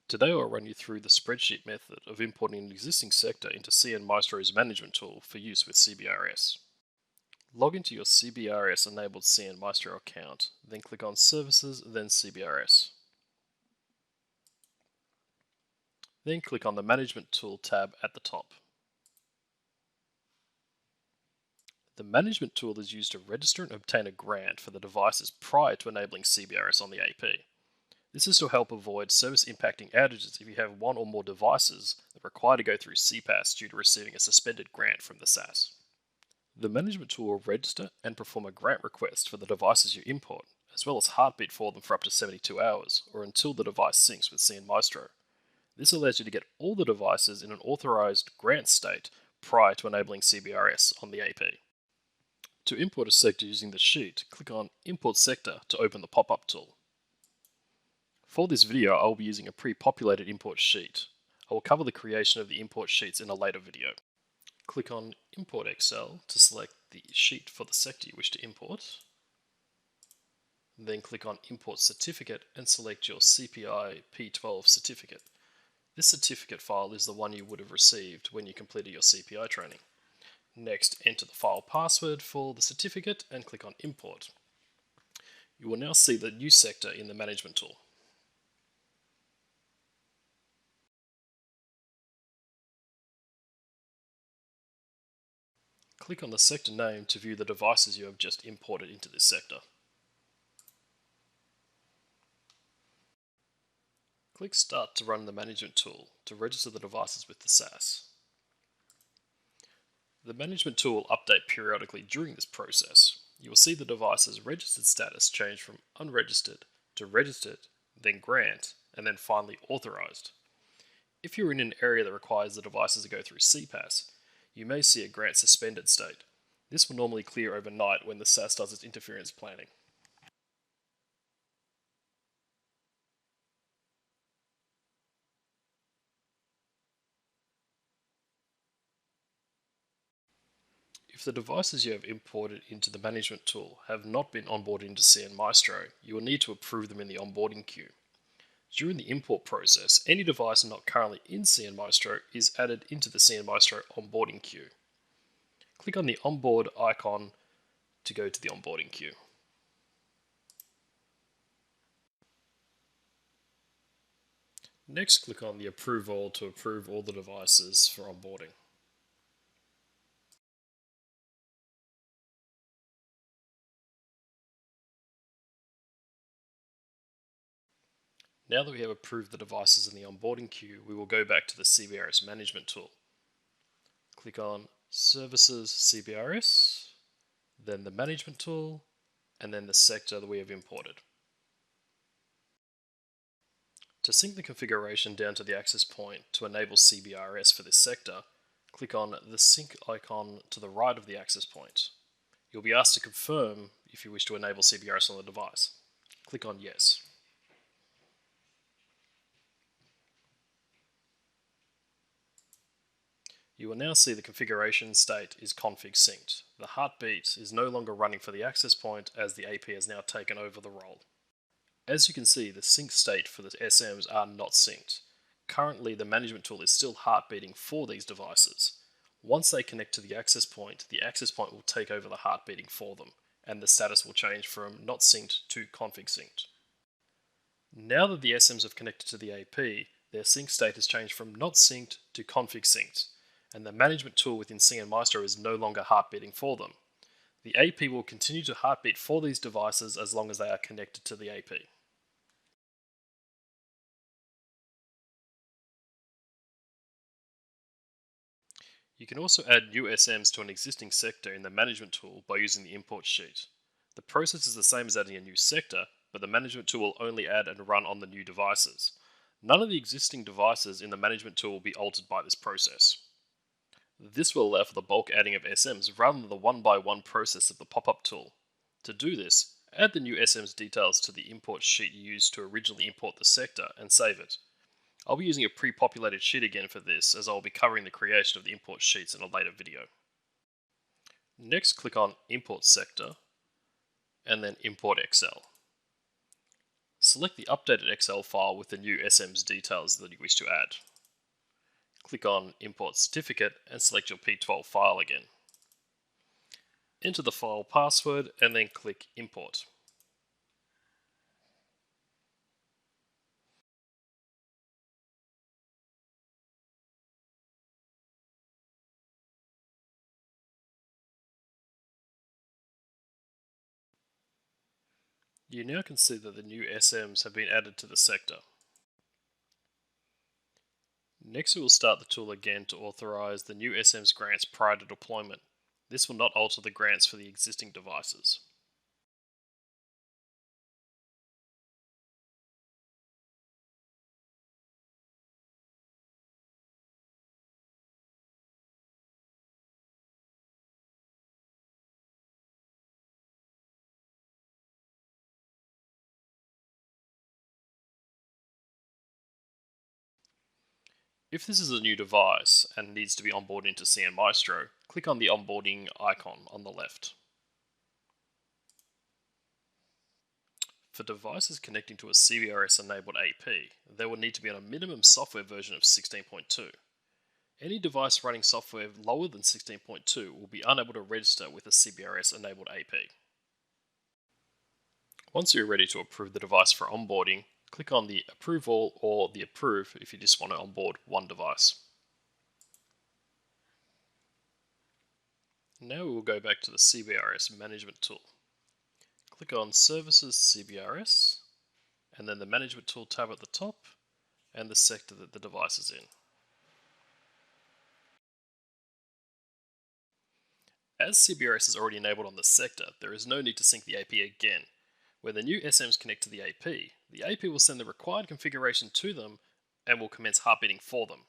Today I'll run you through the spreadsheet method of importing an existing sector into cnMaestro's management tool for use with CBRS. Log into your CBRS enabled cnMaestro account, then click on Services, then CBRS. Then click on the Management Tool tab at the top. The Management tool is used to register and obtain a grant for the devices prior to enabling CBRS on the AP. This is to help avoid service impacting outages if you have one or more devices that require to go through CPaaS due to receiving a suspended grant from the SaaS. The management tool will register and perform a grant request for the devices you import, as well as heartbeat for them for up to 72 hours, or until the device syncs with cnMaestro. This allows you to get all the devices in an authorized grant state prior to enabling CBRS on the AP. To import a sector using the sheet, click on Import Sector to open the pop-up tool. For this video, I will be using a pre-populated import sheet. I will cover the creation of the import sheets in a later video. Click on Import Excel to select the sheet for the sector you wish to import. Then click on Import Certificate and select your CPI P12 certificate. This certificate file is the one you would have received when you completed your CPI training. Next, enter the file password for the certificate and click on Import. You will now see the new sector in the Management tool. Click on the sector name to view the devices you have just imported into this sector. Click Start to run the Management tool to register the devices with the SaaS. The Management tool will update periodically during this process. You will see the device's registered status change from unregistered to registered, then grant, and then finally authorized. If you're in an area that requires the devices to go through CPaaS, you may see a grant suspended state. This will normally clear overnight when the SaaS does its interference planning. If the devices you have imported into the management tool have not been onboarded into cnMaestro, you will need to approve them in the onboarding queue. During the import process, any device not currently in cnMaestro is added into the cnMaestro onboarding queue. Click on the onboard icon to go to the onboarding queue. Next, click on the Approve All to approve all the devices for onboarding. Now that we have approved the devices in the onboarding queue, we will go back to the CBRS Management tool. Click on Services CBRS, then the Management tool, and then the sector that we have imported. To sync the configuration down to the access point to enable CBRS for this sector, click on the sync icon to the right of the access point. You'll be asked to confirm if you wish to enable CBRS on the device. Click on Yes. You will now see the configuration state is config synced. The heartbeat is no longer running for the access point as the AP has now taken over the role. As you can see, the sync state for the SMs are not synced. Currently, the management tool is still heartbeating for these devices. Once they connect to the access point will take over the heartbeating for them, and the status will change from not synced to config synced. Now that the SMs have connected to the AP, their sync state has changed from not synced to config synced, and the management tool within cnMaestro is no longer heartbeating for them. The AP will continue to heartbeat for these devices as long as they are connected to the AP. You can also add new SMs to an existing sector in the management tool by using the import sheet. The process is the same as adding a new sector, but the management tool will only add and run on the new devices. None of the existing devices in the management tool will be altered by this process. This will allow for the bulk adding of SMs rather than the one-by-one process of the pop-up tool. To do this, add the new SM's details to the import sheet you used to originally import the sector and save it. I'll be using a pre-populated sheet again for this, as I'll be covering the creation of the import sheets in a later video. Next, click on Import Sector, and then Import Excel. Select the updated Excel file with the new SM's details that you wish to add. Click on Import Certificate and select your P12 file again. Enter the file password and then click Import. You now can see that the new SMs have been added to the sector. Next, we will start the tool again to authorize the new SM's grants prior to deployment. This will not alter the grants for the existing devices. If this is a new device and needs to be onboarded into cnMaestro, click on the onboarding icon on the left. For devices connecting to a CBRS enabled AP, they will need to be on a minimum software version of 16.2. Any device running software lower than 16.2 will be unable to register with a CBRS enabled AP. Once you're ready to approve the device for onboarding, click on the Approve All or the Approve if you just want to onboard one device. Now we will go back to the CBRS Management tool. Click on Services CBRS, and then the Management tool tab at the top, and the sector that the device is in. As CBRS is already enabled on the sector, there is no need to sync the AP again. When the new SMs connect to the AP will send the required configuration to them and will commence heartbeating for them.